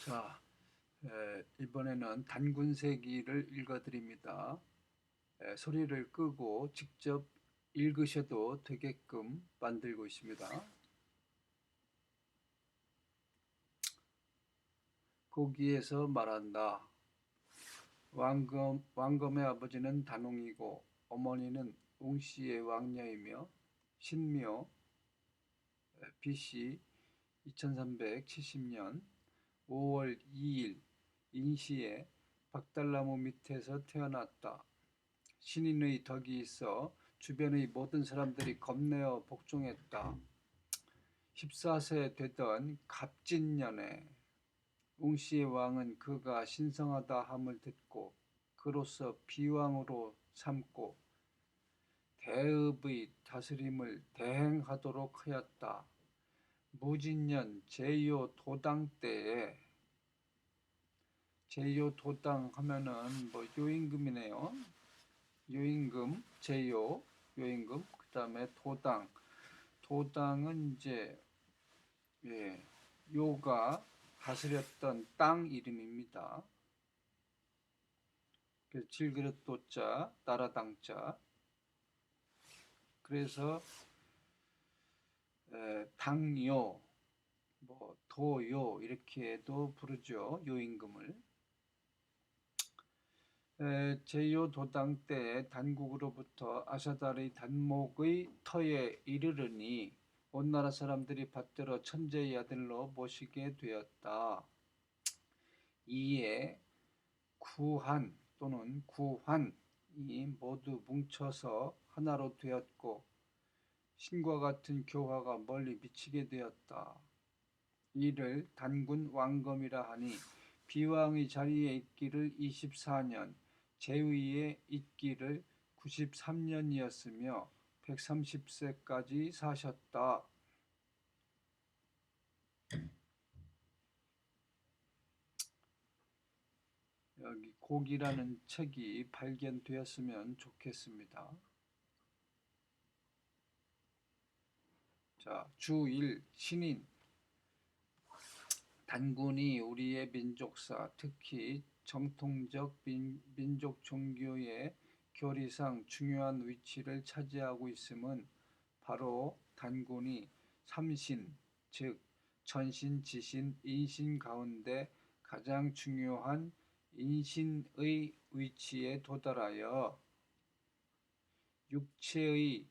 자, 이번에는 단군세기를 읽어드립니다. 소리를 끄고 직접 읽으셔도 되게끔 만들고 있습니다. 거기에서 말한다. 왕검의 아버지는 단홍이고 어머니는 웅씨의 왕녀이며 신묘 BC 2370년 5월 2일 인시에 박달나무 밑에서 태어났다. 신인의 덕이 있어 주변의 모든 사람들이 겁내어 복종했다. 14세 되던 갑진년에 웅씨의 왕은 그가 신성하다 함을 듣고 그로서 비왕으로 삼고 대읍의 다스림을 대행하도록 하였다. 무진년 제요 도당 때에 제요 도당 하면은 뭐 요임금이네요. 요임금, 제요, 요임금, 그 다음에 도당. 도당은 이제 요가 다스렸던 땅 이름입니다. 그래서 질그릇 도자, 나라당자. 그래서 당요, 뭐 도요 이렇게도 부르죠. 요임금을. 제요 도당 때 단국으로부터 아사달의 단목의 터에 이르르니 온 나라 사람들이 받들어 천재의 아들로 모시게 되었다. 이에 구한 또는 구환이 모두 뭉쳐서 하나로 되었고 신과 같은 교화가 멀리 미치게 되었다. 이를 단군 왕검이라 하니 비왕의 자리에 있기를 24년, 제위에 있기를 93년이었으며 130세까지 사셨다. 여기 곡이라는 책이 발견되었으면 좋겠습니다. 자, 주1 신인 단군이 우리의 민족사, 특히 정통적 민족 종교의 교리상 중요한 위치를 차지하고 있음은 바로 단군이 삼신, 즉 전신, 지신, 인신 가운데 가장 중요한 인신의 위치에 도달하여 육체의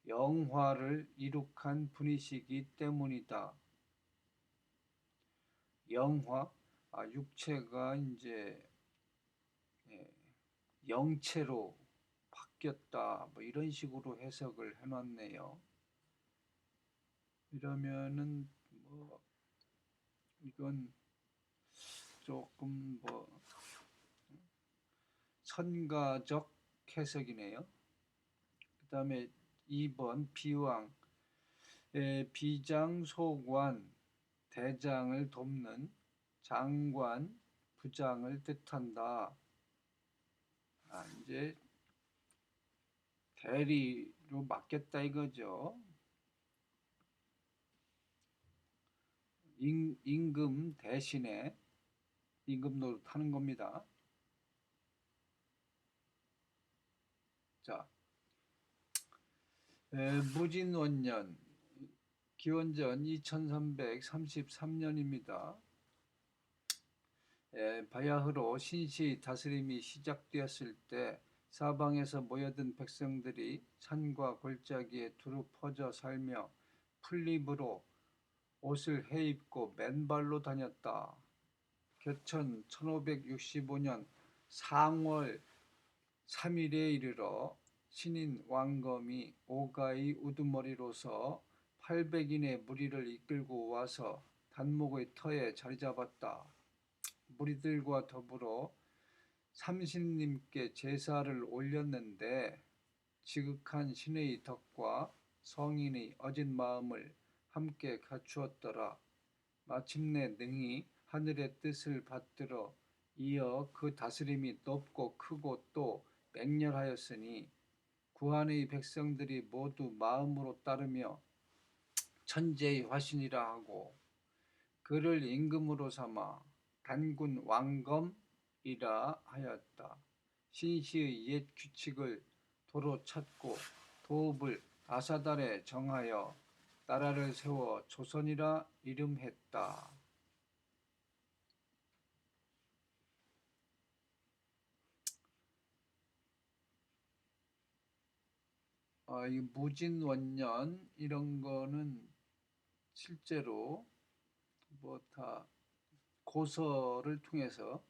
영화를 이룩한 분이시기 때문이다. 영화, 육체가 이제 영체로 바뀌었다. 뭐 이런 식으로 해석을 해놨네요. 이러면은 뭐 이건 조금 뭐 선가적 해석이네요. 그 다음에 2번 비왕, 비장소관, 대장을 돕는 장관, 부장을 뜻한다. 이제 대리로 맡겼다 이거죠. 임금 대신에 임금 노릇하는 겁니다. 자, 무진원년, 기원전 2333년입니다. 바야흐로 신시 다스림이 시작되었을 때 사방에서 모여든 백성들이 산과 골짜기에 두루 퍼져 살며 풀립으로 옷을 해입고 맨발로 다녔다. 교천 1565년 상월 3일에 이르러 신인 왕검이 오가의 우두머리로서 800인의 무리를 이끌고 와서 단목의 터에 자리 잡았다. 무리들과 더불어 삼신님께 제사를 올렸는데 지극한 신의 덕과 성인의 어진 마음을 함께 갖추었더라. 마침내 능히 하늘의 뜻을 받들어 이어 그 다스림이 높고 크고 또 맹렬하였으니 구한의 백성들이 모두 마음으로 따르며 천재의 화신이라 하고 그를 임금으로 삼아 단군 왕검이라 하였다. 신시의 옛 규칙을 도로 찾고 도읍을 아사달에 정하여 나라를 세워 조선이라 이름했다. 이 무진원년 이런 거는 실제로 뭐 다 고서를 통해서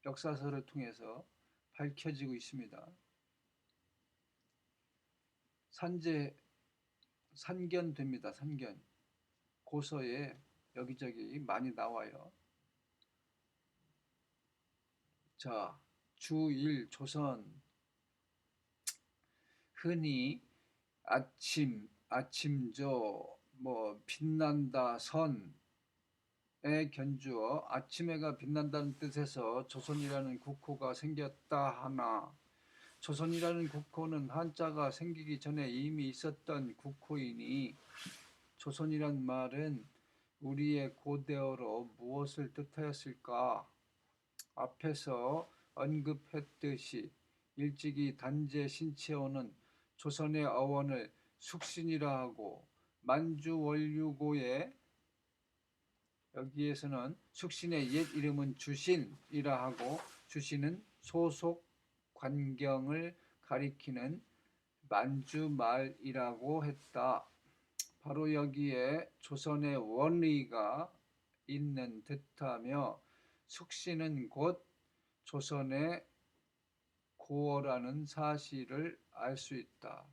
역사서를 통해서 밝혀지고 있습니다. 산견됩니다. 산견. 고서에 여기저기 많이 나와요. 자, 주1 조선. 흔히 아침저, 빛난다 선에 견주어 아침해가 빛난다는 뜻에서 조선이라는 국호가 생겼다 하나, 조선이라는 국호는 한자가 생기기 전에 이미 있었던 국호이니 조선이란 말은 우리의 고대어로 무엇을 뜻하였을까? 앞에서 언급했듯이 일찍이 단제 신채호는 조선의 어원을 숙신이라 하고 만주원류고의 여기에서는 숙신의 옛 이름은 주신이라 하고 주신은 소속 관경을 가리키는 만주말이라고 했다. 바로 여기에 조선의 원리가 있는 듯하며 숙신은 곧 조선의 고어라는 사실을 알 수 있다.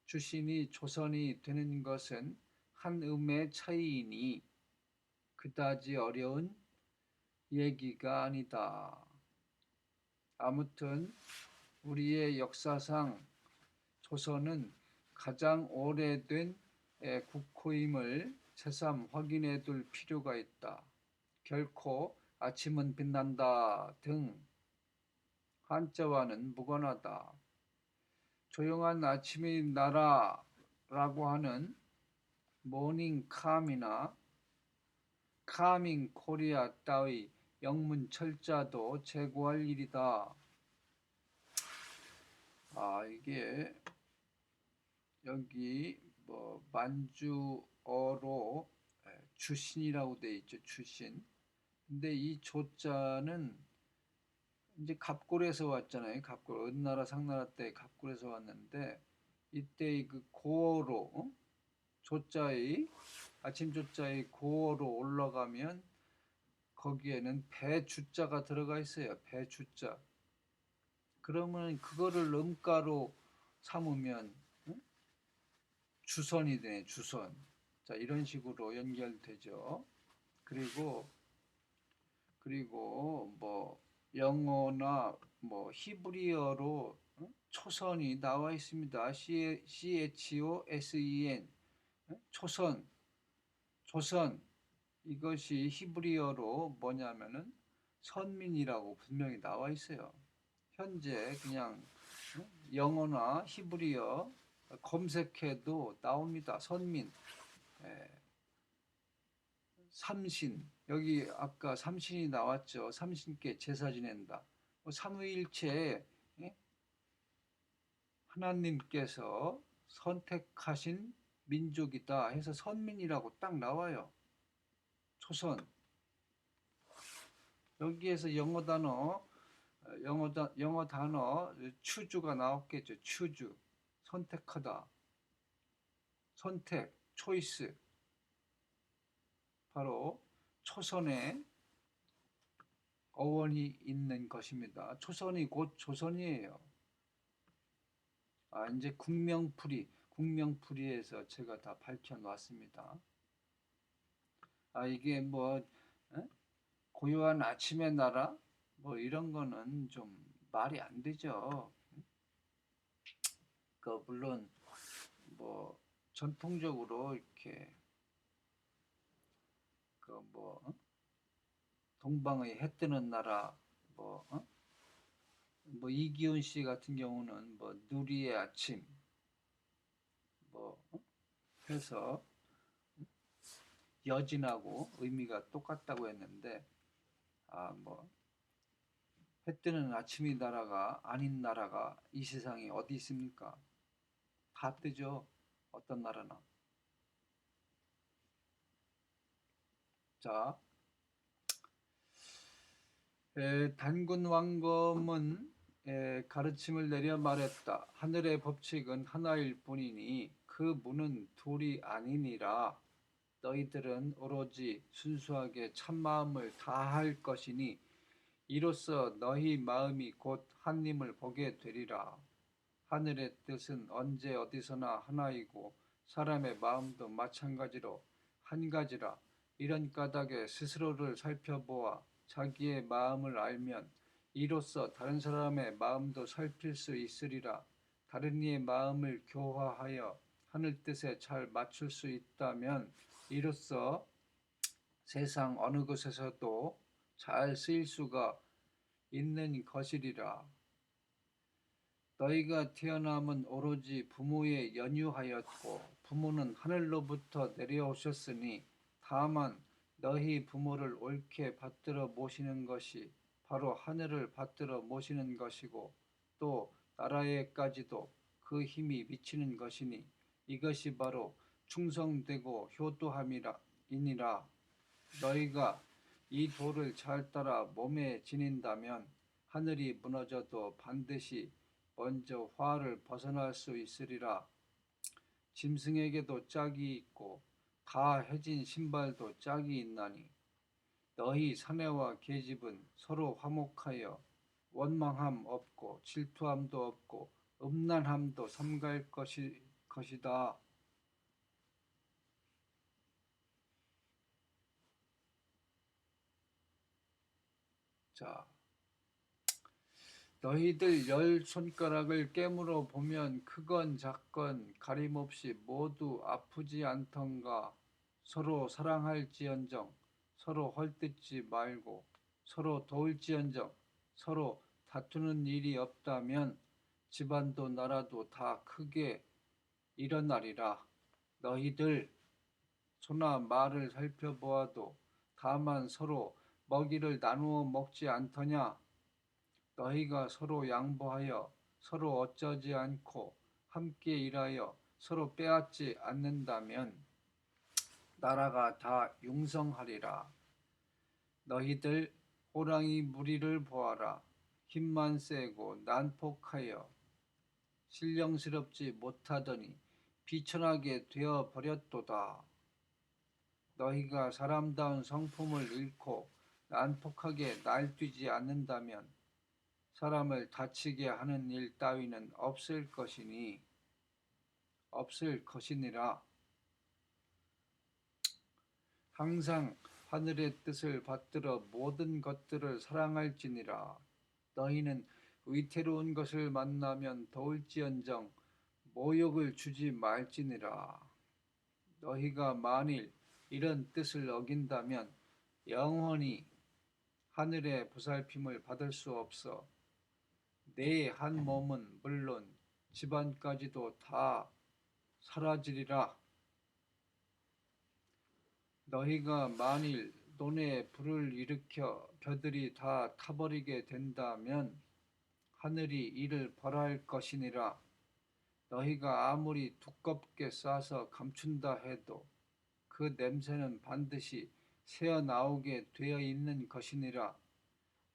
주신이 조선이 되는 것은 한음의 차이이니 그다지 어려운 얘기가 아니다. 아무튼 우리의 역사상 조선은 가장 오래된 국호임을 새삼 확인해 둘 필요가 있다. 결코 아침은 빛난다 등 한자와는 무관하다. 조용한 아침의 나라라고 하는 모닝캄이나 카밍 코리아 따위 영문 철자도 제고할 일이다. 이게 여기 만주어로 주신이라고 돼 있죠. 주신. 근데 이 조자는 이제 갑골에서 왔잖아요. 갑골 은나라 상나라 때 갑골에서 왔는데 이때 그 고어로 조자의 아침 조자의 고어로 올라가면 거기에는 배주자가 들어가 있어요. 배주자. 그러면 그거를 음가로 삼으면 주선이 되네. 주선. 자, 이런 식으로 연결되죠. 그리고 영어나 히브리어로 초선이 나와 있습니다. CHOSEN 초선, 조선. 이것이 히브리어로 뭐냐면은 선민이라고 분명히 나와 있어요. 현재 그냥 영어나 히브리어 검색해도 나옵니다. 선민, 삼신. 여기 아까 삼신이 나왔죠. 삼신께 제사 지낸다. 삼위일체 하나님께서 선택하신 민족이다 해서 선민이라고 딱 나와요. 초선. 여기에서 영어 단어 추주가 나왔겠죠. 추주. 선택하다. 선택, 초이스. 바로 초선에 어원이 있는 것입니다. 초선이 곧 조선이에요. 이제 국명풀이에서 제가 다 밝혀놨습니다. 이게 고요한 아침의 나라 이런 거는 좀 말이 안 되죠. 물론 전통적으로 이렇게 동방의 해 뜨는 나라 이기훈 씨 같은 경우는 누리의 아침 해서 여진하고 의미가 똑같다고 했는데 뭐 해 뜨는 아침이 나라가 아닌 나라가 이 세상에 어디 있습니까? 다 뜨죠. 어떤 나라나. 자, 단군 왕검은 가르침을 내려 말했다. 하늘의 법칙은 하나일 뿐이니 그 문은 둘이 아니니라. 너희들은 오로지 순수하게 참마음을 다할 것이니 이로써 너희 마음이 곧 하나님을 보게 되리라. 하늘의 뜻은 언제 어디서나 하나이고 사람의 마음도 마찬가지로 한 가지라. 이런 까닭에 스스로를 살펴보아 자기의 마음을 알면 이로써 다른 사람의 마음도 살필 수 있으리라. 다른 이의 마음을 교화하여 하늘 뜻에 잘 맞출 수 있다면 이로써 세상 어느 곳에서도 잘 쓰일 수가 있는 것이리라. 너희가 태어남은 오로지 부모에 연유하였고 부모는 하늘로부터 내려오셨으니 다만 너희 부모를 옳게 받들어 모시는 것이 바로 하늘을 받들어 모시는 것이고 또 나라에까지도 그 힘이 미치는 것이니 이것이 바로 충성되고 효도함이니라. 너희가 이 도를 잘 따라 몸에 지닌다면 하늘이 무너져도 반드시 먼저 화를 벗어날 수 있으리라. 짐승에게도 짝이 있고 다 해진 신발도 짝이 있나니 너희 사내와 계집은 서로 화목하여 원망함 없고 질투함도 없고 음란함도 삼갈 것이다. 자, 너희들 10손가락을 깨물어 보면 크건 작건 가림없이 모두 아프지 않던가. 서로 사랑할지언정 서로 헐뜯지 말고 서로 도울지언정 서로 다투는 일이 없다면 집안도 나라도 다 크게 일어나리라. 너희들 소나 말을 살펴보아도 다만 서로 먹이를 나누어 먹지 않더냐. 너희가 서로 양보하여 서로 어쩌지 않고 함께 일하여 서로 빼앗지 않는다면 나라가 다 융성하리라. 너희들 호랑이 무리를 보아라. 힘만 세고 난폭하여 신령스럽지 못하더니 비천하게 되어 버렸도다. 너희가 사람다운 성품을 잃고 난폭하게 날뛰지 않는다면 사람을 다치게 하는 일 따위는 없을 것이니라. 항상 하늘의 뜻을 받들어 모든 것들을 사랑할지니라. 너희는 위태로운 것을 만나면 도울지언정 모욕을 주지 말지니라. 너희가 만일 이런 뜻을 어긴다면 영원히 하늘의 보살핌을 받을 수 없어 내 한 몸은 물론 집안까지도 다 사라지리라. 너희가 만일 논에 불을 일으켜 벼들이 다 타버리게 된다면 하늘이 이를 벌할 것이니라. 너희가 아무리 두껍게 싸서 감춘다 해도 그 냄새는 반드시 새어나오게 되어 있는 것이니라.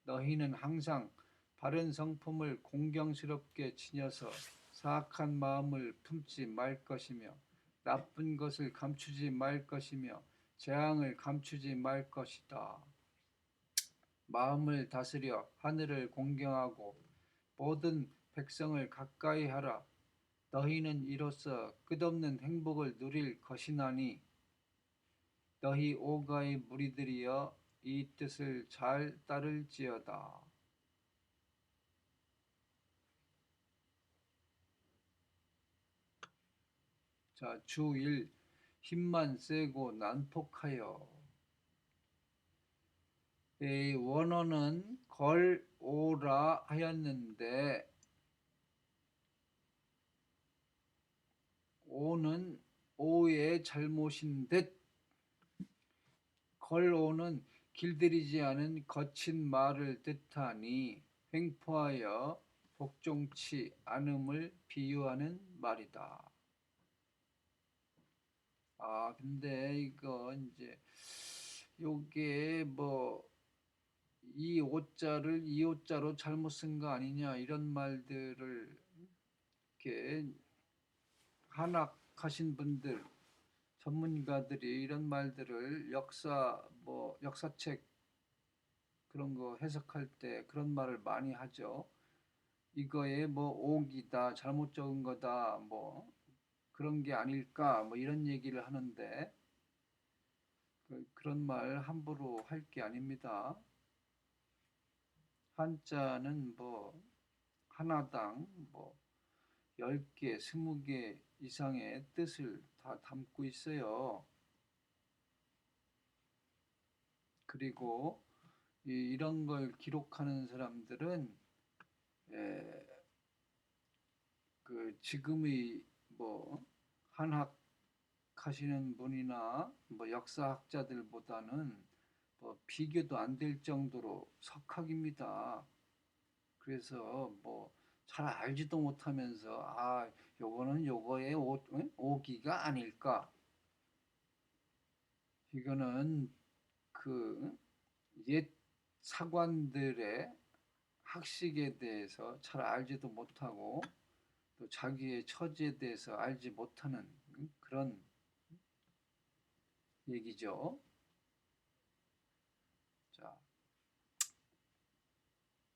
너희는 항상 바른 성품을 공경스럽게 지녀서 사악한 마음을 품지 말 것이며 나쁜 것을 감추지 말 것이며 재앙을 감추지 말 것이다. 마음을 다스려 하늘을 공경하고 모든 백성을 가까이 하라. 너희는 이로써 끝없는 행복을 누릴 것이나니 너희 오가의 무리들이여 이 뜻을 잘 따를지어다. 자, 주 1. 힘만 세고 난폭하여. 원어는 걸오라 하였는데 오는 오의 잘못인 듯. 걸오는 길들이지 않은 거친 말을 뜻하니 횡포하여 복종치 않음을 비유하는 말이다. 근데 이거 이제 요게 뭐 이 오자를 이 오자로 잘못 쓴 거 아니냐 이런 말들을 이렇게 한학하신 분들 전문가들이 이런 말들을 역사책 그런 거 해석할 때 그런 말을 많이 하죠. 이거에 뭐 옥이다 잘못 적은 거다 뭐 그런 게 아닐까 뭐 이런 얘기를 하는데 그런 말 함부로 할 게 아닙니다. 한자는 뭐 하나당 뭐 10개, 20개 이상의 뜻을 다 담고 있어요. 그리고 이런 걸 기록하는 사람들은 그 지금의 뭐 한학 하시는 분이나 뭐 역사학자들보다는 뭐 비교도 안 될 정도로 석학입니다. 그래서 뭐 잘 알지도 못하면서 요거는 요거의 오기가 아닐까. 이거는 그 옛 사관들의 학식에 대해서 잘 알지도 못하고 또 자기의 처지에 대해서 알지 못하는 그런 얘기죠. 자,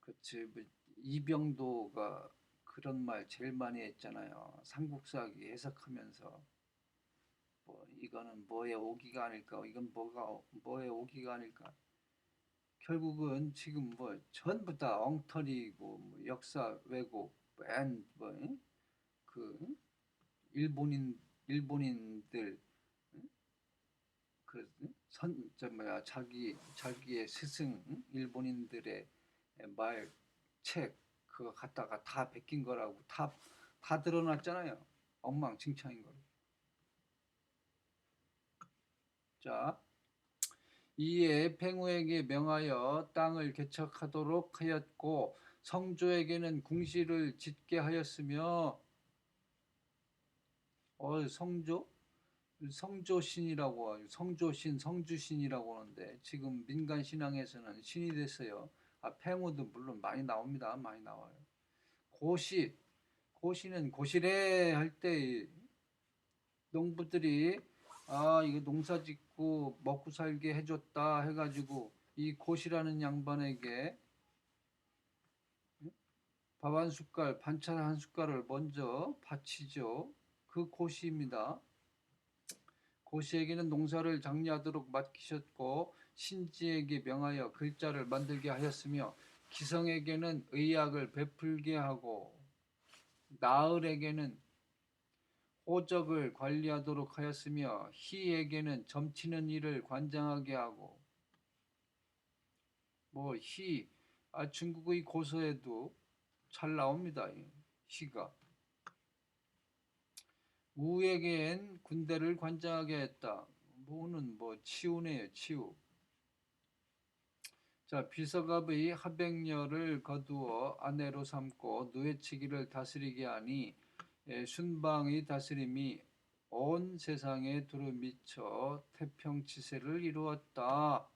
그치. 뭐 이병도가 그런 말 제일 많이 했잖아요. 삼국사기 해석하면서 뭐 이거는 뭐의 오기가 아닐까, 이건 뭐의 오기가 아닐까. 결국은 지금 뭐 전부 다 엉터리고 뭐 역사 왜곡, 뭐그 일본인들 저 뭐야 자기의 스승 일본인들의 말 책 그거 갖다가 다 베낀 거라고 다 드러났잖아요. 엉망진창인 거로. 자, 이에 팽우에게 명하여 땅을 개척하도록 하였고 성조에게는 궁시를 짓게 하였으며 성조신이라고 성조신 성주신이라고 하는데 지금 민간 신앙에서는 신이 됐어요. 팽우도 물론 많이 나옵니다. 많이 나와요. 고시는 고시래 할 때 농부들이 이거 농사 짓고 먹고 살게 해줬다 해가지고 이 고시라는 양반에게 밥 한 숟갈 반찬 한 숟갈을 먼저 바치죠. 그 고시입니다. 고시에게는 농사를 장려하도록 맡기셨고 신지에게 명하여 글자를 만들게 하였으며 기성에게는 의학을 베풀게 하고 나을에게는 호적을 관리하도록 하였으며 희에게는 점치는 일을 관장하게 하고 중국의 고서에도 잘 나옵니다. 희가 우에겐 군대를 관장하게 했다. 우는 치우네요. 치우. 자, 비서갑의 하백녀를 거두어 아내로 삼고 누에치기를 다스리게 하니 순방의 다스림이 온 세상에 두루 미쳐 태평치세를 이루었다.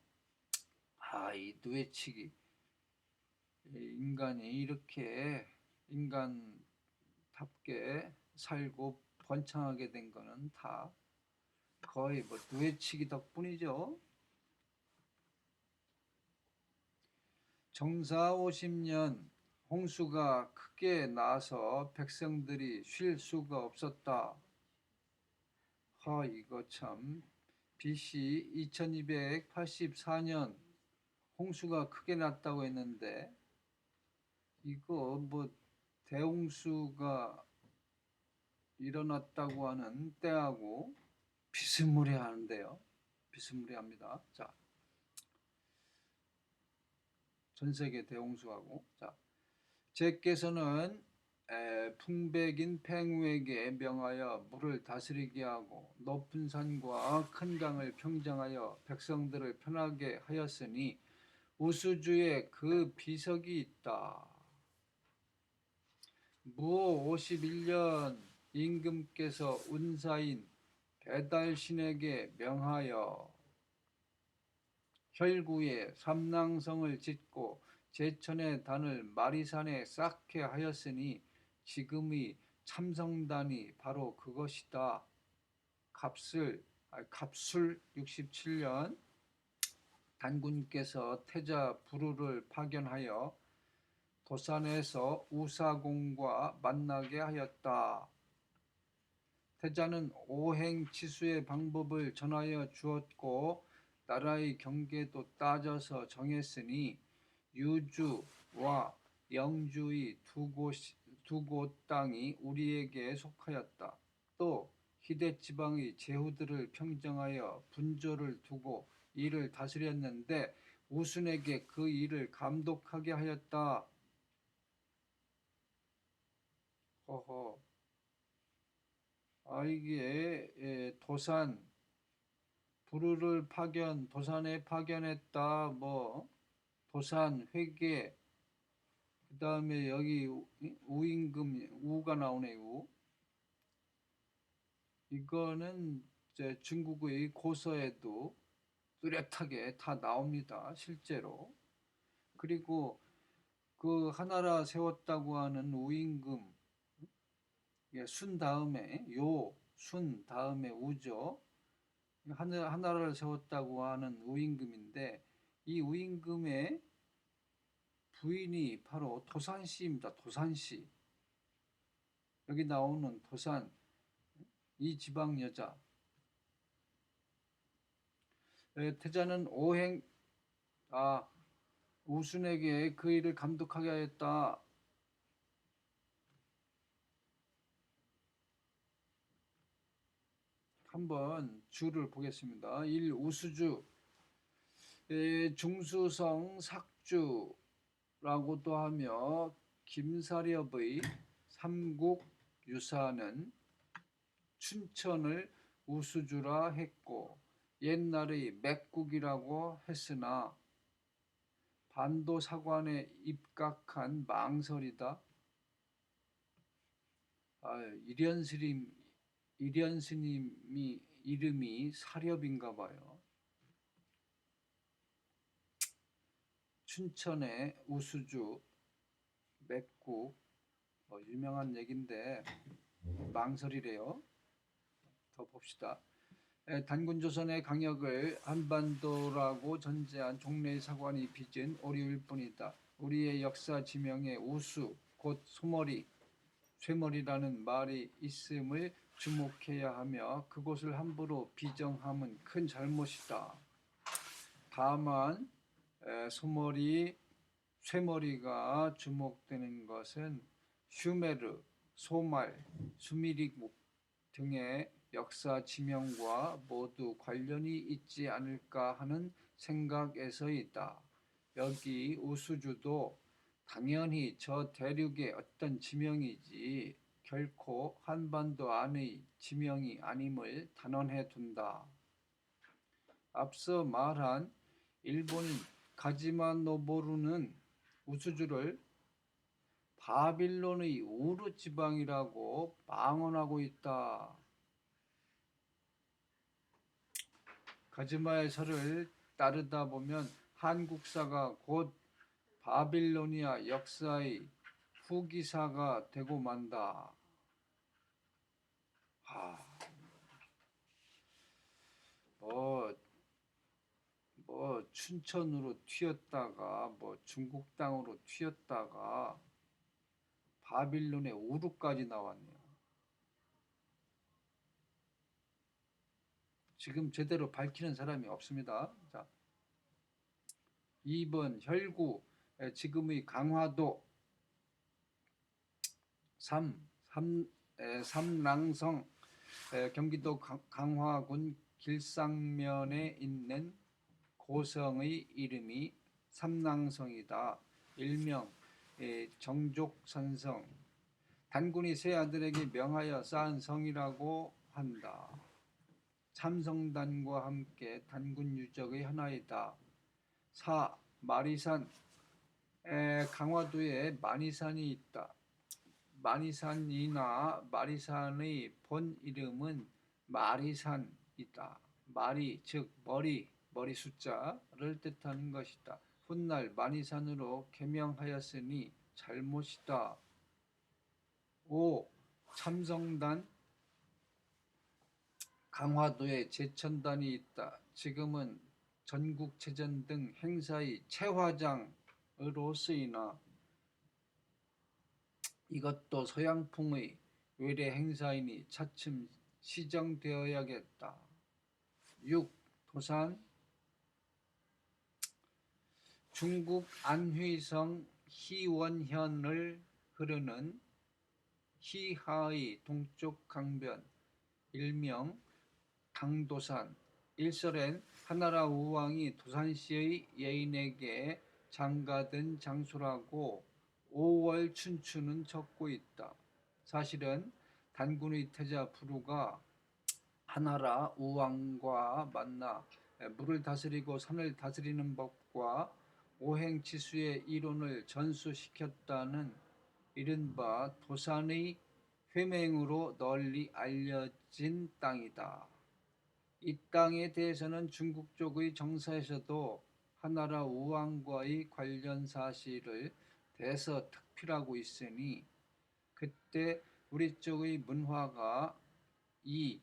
이 누에치기 인간이 이렇게 인간답게 살고 번창하게 된 거는 다 거의 누에치기 덕분이죠. 정사 50년 홍수가 크게 나서 백성들이 쉴 수가 없었다. 이거 참 BC 2284년 홍수가 크게 났다고 했는데 이거 대홍수가 일어났다고 하는 때하고 비스무리하는데요. 비스무리합니다. 자, 전 세계 대홍수하고 자, 제께서는 풍백인 팽우에게 명하여 물을 다스리게 하고 높은 산과 큰 강을 평정하여 백성들을 편하게 하였으니 우수주에 그 비석이 있다. 무호 51년 임금께서 운사인 배달신에게 명하여 혈구에 삼랑성을 짓고 제천의 단을 마리산에 쌓게 하였으니 지금의 참성단이 바로 그것이다. 갑술 67년 단군께서 태자 부루를 파견하여 도산에서 우사공과 만나게 하였다. 태자는 오행치수의 방법을 전하여 주었고 나라의 경계도 따져서 정했으니 유주와 영주의 두 곳 땅이 우리에게 속하였다. 또 희대지방의 제후들을 평정하여 분조를 두고 이를 다스렸는데 우순에게 그 일을 감독하게 하였다. 허허. 이게 도산 부루를 도산에 파견했다. 뭐 도산 회계 그 다음에 여기 우임금 우가 나오네. 우. 이거는 이제 중국의 고서에도 뚜렷하게 다 나옵니다. 실제로. 그리고 그 하나라 세웠다고 하는 우임금 순 다음에 순 다음에 우죠. 하나라를 세웠다고 하는 우임금인데 이 우임금의 부인이 바로 도산씨입니다. 도산씨. 여기 나오는 도산 이 지방 여자. 태자는 우순에게 그 일을 감독하게 하였다. 한번 주를 보겠습니다. 1. 우수주 중수성 삭주라고도 하며 김사렵의 삼국유사는 춘천을 우수주라 했고 옛날의 맥국이라고 했으나 반도사관에 입각한 망설이다. 이련스님이 이름이 사렵인가 봐요. 춘천의 우수주 맥국 유명한 얘긴데 망설이래요. 더 봅시다. 단군조선의 강역을 한반도라고 전제한 종래의 사관이 빚은 오류일 뿐이다. 우리의 역사 지명에 우수 곧 소머리 쇠머리라는 말이 있음을 주목해야 하며 그곳을 함부로 비정함은 큰 잘못이다. 다만 소머리, 쇠머리가 주목되는 것은 슈메르, 소말, 수미리국 등의 역사 지명과 모두 관련이 있지 않을까 하는 생각에서이다. 여기 우수주도 당연히 저 대륙의 어떤 지명이지 결코 한반도 안의 지명이 아님을 단언해 둔다. 앞서 말한 일본인 가지마 노보루는 우수주를 바빌론의 우르 지방이라고 망언하고 있다. 가지마의 설을 따르다 보면 한국사가 곧 바빌로니아 역사의 후기사가 되고 만다. 춘천으로 튀었다가 중국 땅으로 튀었다가 바빌론의 우르까지 나왔네요. 지금 제대로 밝히는 사람이 없습니다. 자, 2번 혈구 지금의 강화도 3. 경기도 강화군 길상면에 있는 고성의 이름이 삼랑성이다. 일명 정족산성 단군이 세 아들에게 명하여 쌓은 성이라고 한다. 참성단과 함께 단군 유적의 하나이다. 4. 마리산. 강화도에 마니산이 있다. 마니산이나 마리산의 본 이름은 마리산이다. 마리 즉 머리 숫자를 뜻하는 것이다. 훗날 마니산으로 개명하였으니 잘못이다. 5. 참성단. 강화도에 제천단이 있다. 지금은 전국체전 등 행사의 채화장으로 쓰이나 이것도 서양풍의 외래 행사이니 차츰 시정되어야겠다. 6. 도산. 중국 안휘성 희원현을 흐르는 희하의 동쪽 강변 일명 강도산. 일설엔 한나라 우왕이 도산시의 예인에게 장가든 장소라고 5월 춘추는 적고 있다. 사실은 단군의 태자 부루가 한나라 우왕과 만나 물을 다스리고 산을 다스리는 법과 오행치수의 이론을 전수시켰다는 이른바 도산의 회맹으로 널리 알려진 땅이다. 이 땅에 대해서는 중국 쪽의 정사에서도 한나라 우왕과의 관련 사실을 대서특필하고 있으니 그때 우리 쪽의 문화가 이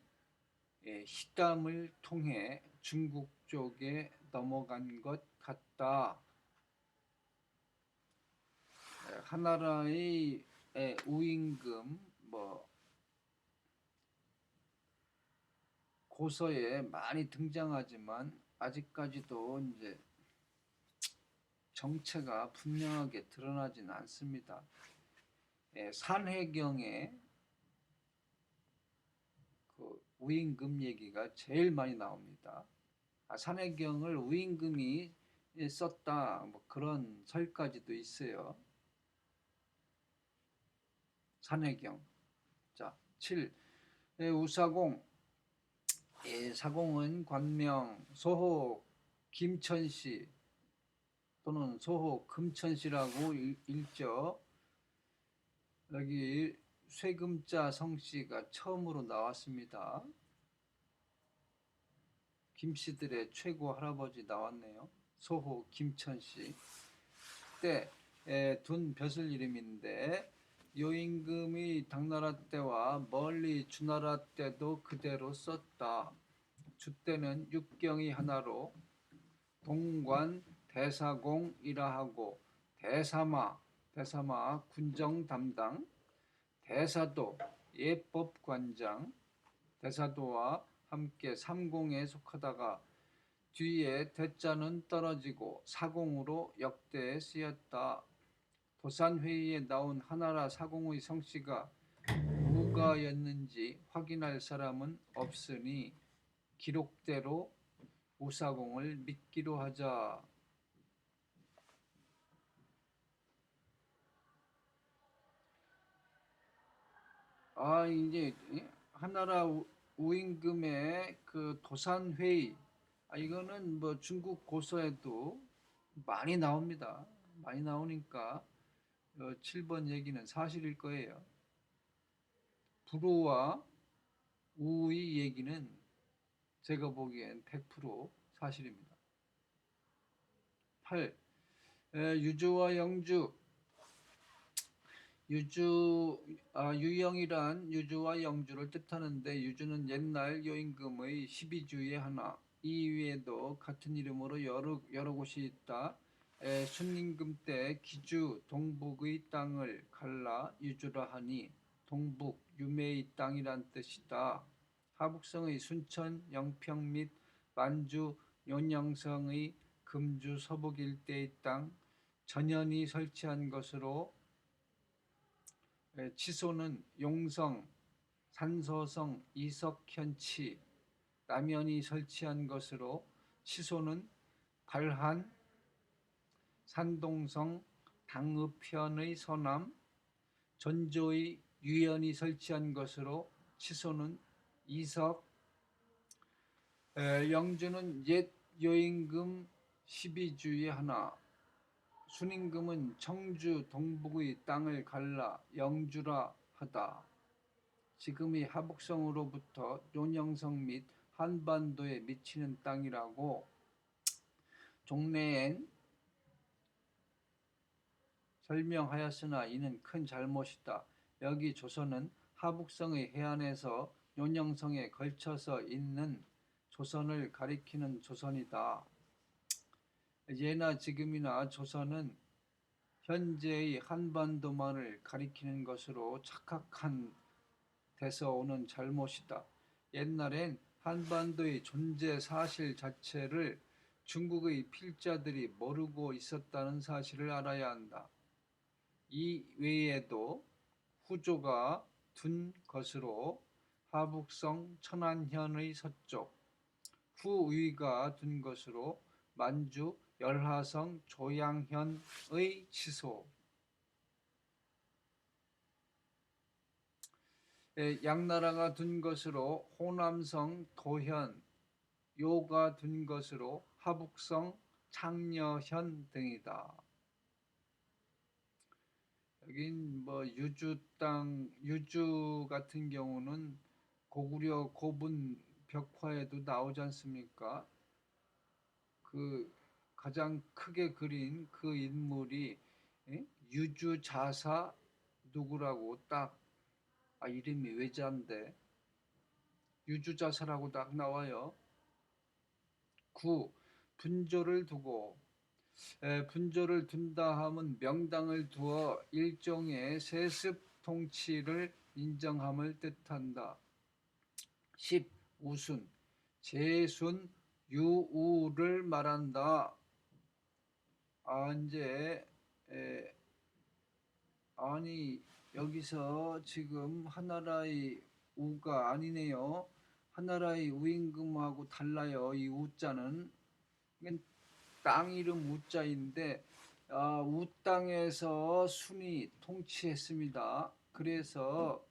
희담을 통해 중국 쪽에 넘어간 것 같다. 한나라의 우임금 고서에 많이 등장하지만 아직까지도 이제 정체가 분명하게 드러나지는 않습니다. 산해경에 그 우임금 얘기가 제일 많이 나옵니다. 산해경을 우임금이 썼다 뭐 그런 설까지도 있어요. 산해경. 자, 7. 우사공. 사공은 관명 소호 김천시 또는 소호 금천시라고 읽죠. 여기 쇠금자 성씨가 처음으로 나왔습니다. 김씨들의 최고 할아버지 나왔네요. 소호 김천씨. 그때 둔 벼슬 이름인데 요임금이 당나라 때와 멀리 주나라 때도 그대로 썼다. 주 때는 육경이 하나로 동관 대사공이라 하고 대사마 군정 담당, 대사도 예법관장, 대사도와 함께 삼공에 속하다가 뒤에 대자는 떨어지고 사공으로 역대에 쓰였다. 도산회의에 나온 한나라 사공의 성씨가 누가였는지 확인할 사람은 없으니 기록대로 우사공을 믿기로 하자. 이제 한나라 우임금의 그 도산회의, 이거는 뭐 중국 고서에도 많이 나옵니다. 많이 나오니까 7번 얘기는 사실일 거예요. 부루와 우의 얘기는 제가 보기엔 100% 사실입니다. 8. 유주와 영주. 유영이란 유주와 영주를 뜻하는데 유주는 옛날 요임금의 12주의 하나. 이 위에도 같은 이름으로 여러 곳이 있다. 순임금 때 기주 동북의 땅을 갈라 유주라 하니 동북 유매의 땅이란 뜻이다. 하북성의 순천, 영평 및 만주, 연영성의 금주 서북 일대의 땅 전현이 설치한 것으로 치소는 용성, 산서성, 이석현치, 남현이 설치한 것으로 치소는 발한, 산동성, 당읍현의 서남, 전조의 유연히 설치한 것으로 치소는 이석, 영주는 옛 여임금 12주의 하나, 순임금은 청주 동북의 땅을 갈라 영주라 하다. 지금의 하북성으로부터 논영성 및 한반도에 미치는 땅이라고 종래엔 설명하였으나 이는 큰 잘못이다. 여기 조선은 하북성의 해안에서 논영성에 걸쳐서 있는 조선을 가리키는 조선이다. 예나 지금이나 조선은 현재의 한반도만을 가리키는 것으로 착각한 데서 오는 잘못이다. 옛날엔 한반도의 존재 사실 자체를 중국의 필자들이 모르고 있었다는 사실을 알아야 한다. 이 외에도 후조가 둔 것으로 하북성 천안현의 서쪽, 후의가 둔 것으로 만주 열하성 조양현의 치소, 양나라가 둔 것으로 호남성 도현, 요가 둔 것으로 하북성 창녀현 등이다. 여긴 뭐 유주 땅, 유주 같은 경우는 고구려 고분 벽화에도 나오지 않습니까? 그 가장 크게 그린 그 인물이 유주자사 누구라고 딱 이름이 외자인데 유주자사라고 딱 나와요. 9. 분조를 두고 분조를 둔다 함은 명당을 두어 일종의 세습 통치를 인정함을 뜻한다. 10. 우순, 재순, 유우를 말한다. 이제 아니 여기서 지금 하나라의 우가 아니네요. 하나라의 우임금하고 달라요. 이 우자는 이건 땅 이름 우자인데 우 땅에서 순이 통치했습니다. 그래서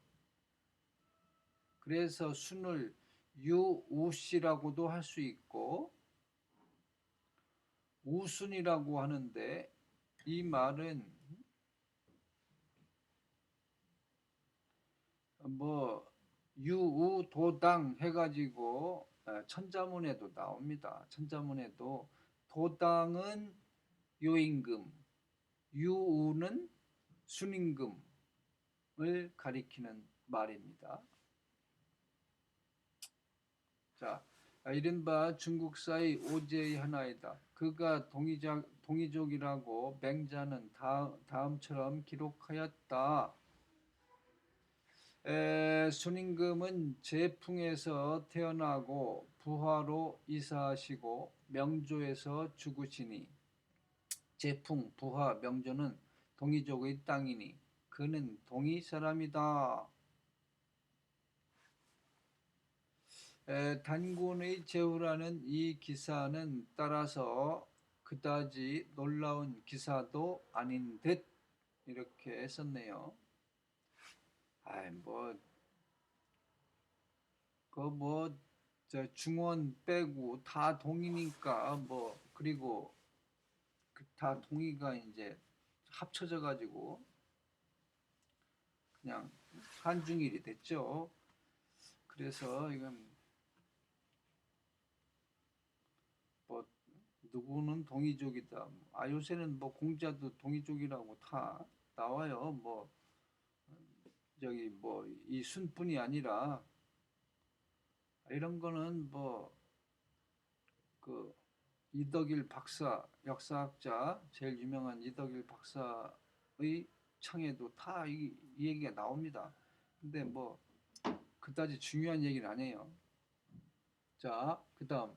순을 유우씨라고도 할 수 있고 우순이라고 하는데 이 말은 뭐 유우도당 해가지고 천자문에도 나옵니다. 천자문에도 도당은 요임금, 유우는 순임금을 가리키는 말입니다. 자, 이른바 중국사의 오제의 하나이다. 그가 동이족이라고 맹자는 다음처럼 기록하였다. 순임금은 제풍에서 태어나고 부하로 이사하시고 명조에서 죽으시니 제풍, 부하, 명조는 동이족의 땅이니 그는 동이 사람이다. 단군의 제후라는 이 기사는 따라서 그다지 놀라운 기사도 아닌 듯 이렇게 썼네요. 중원 빼고 다 동이니까 그리고 다 동이가 이제 합쳐져 가지고 그냥 한중일이 됐죠. 그래서 이건 누구는 동이족이다. 요새는 공자도 동이족이라고 다 나와요. 이 순뿐이 아니라 이런 거는 이덕일 박사, 역사학자 제일 유명한 이덕일 박사의 창에도 다 이 얘기가 나옵니다. 근데 그다지 중요한 얘기는 아니에요. 자, 그다음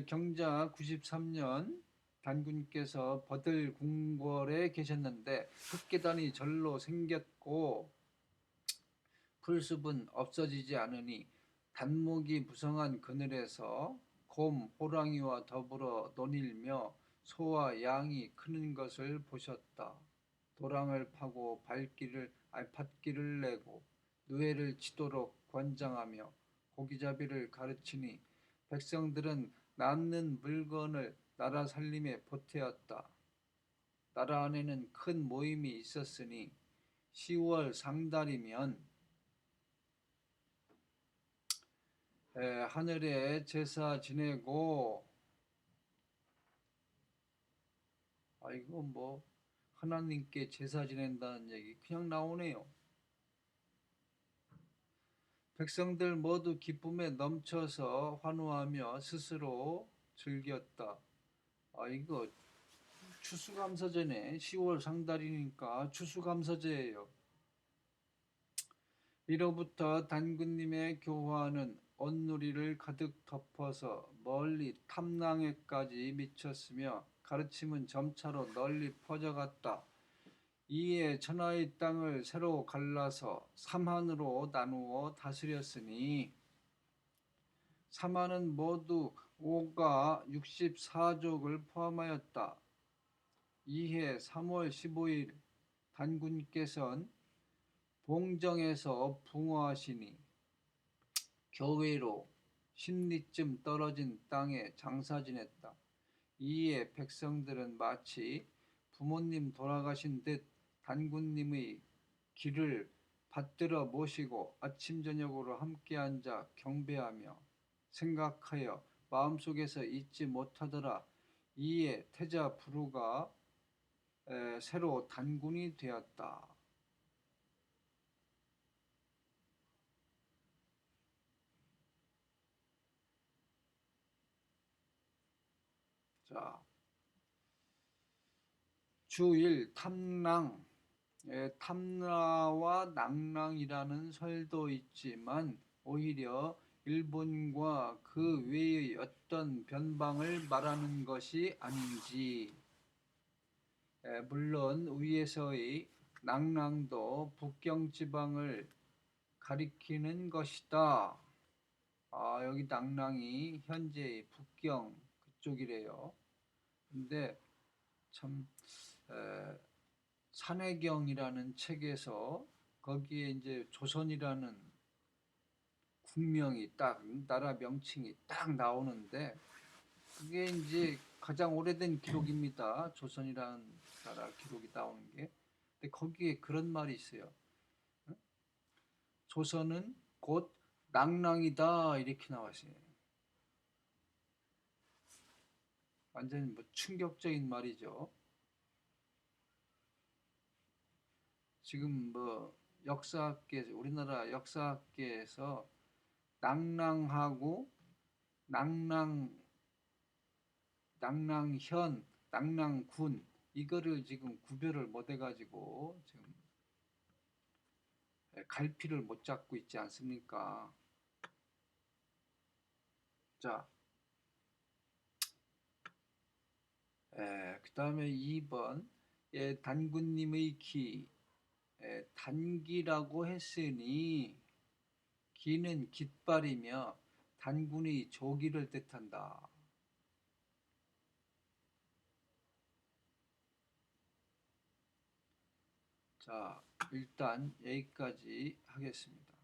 경자 93년 단군께서 버들궁궐에 계셨는데 흑계단이 절로 생겼고 풀숲은 없어지지 않으니 단목이 무성한 그늘에서 곰, 호랑이와 더불어 논일며 소와 양이 크는 것을 보셨다. 도랑을 파고 밭길을 내고 누에를 치도록 권장하며 고기잡이를 가르치니 백성들은 남는 물건을 나라 살림에 보태었다. 나라 안에는 큰 모임이 있었으니 10월 상달이면 하늘에 제사 지내고 이거 뭐 하나님께 제사 지낸다는 얘기 그냥 나오네요. 백성들 모두 기쁨에 넘쳐서 환호하며 스스로 즐겼다. 이거 추수감사제네. 10월 상달이니까 추수감사제예요. 이로부터 단군님의 교화는 온누리를 가득 덮어서 멀리 탐낭에까지 미쳤으며 가르침은 점차로 널리 퍼져갔다. 이에 천하의 땅을 새로 갈라서 삼한으로 나누어 다스렸으니 삼한은 모두 오가 64족을 포함하였다. 이해 3월 15일 단군께서는 봉정에서 붕어하시니 교외로 10리쯤 떨어진 땅에 장사 지냈다. 이에 백성들은 마치 부모님 돌아가신 듯 단군님의 길을 받들어 모시고 아침 저녁으로 함께 앉아 경배하며 생각하여 마음속에서 잊지 못하더라. 이에 태자 부루가 새로 단군이 되었다. 자, 주1 탐랑, 탐라와 낭랑이라는 설도 있지만 오히려 일본과 그 외의 어떤 변방을 말하는 것이 아닌지. 물론 위에서의 낭랑도 북경 지방을 가리키는 것이다. 여기 낭랑이 현재의 북경 그쪽이래요. 근데 참 산해경이라는 책에서 거기에 이제 조선이라는 국명이 딱 나라 명칭이 딱 나오는데 그게 이제 가장 오래된 기록입니다. 조선이라는 나라 기록이 나오는 게. 근데 거기에 그런 말이 있어요. 조선은 곧 낭랑이다 이렇게 나왔어요. 완전히 뭐 충격적인 말이죠. 지금 뭐 우리나라 역사학계에서 낭랑하고 낭랑현, 낭랑군 이거를 지금 구별을 못 해가지고 지금 갈피를 못 잡고 있지 않습니까? 자, 그 다음에 2번 단군님의 단기라고 했으니 기는 깃발이며 단군의 조기를 뜻한다. 자, 일단 여기까지 하겠습니다.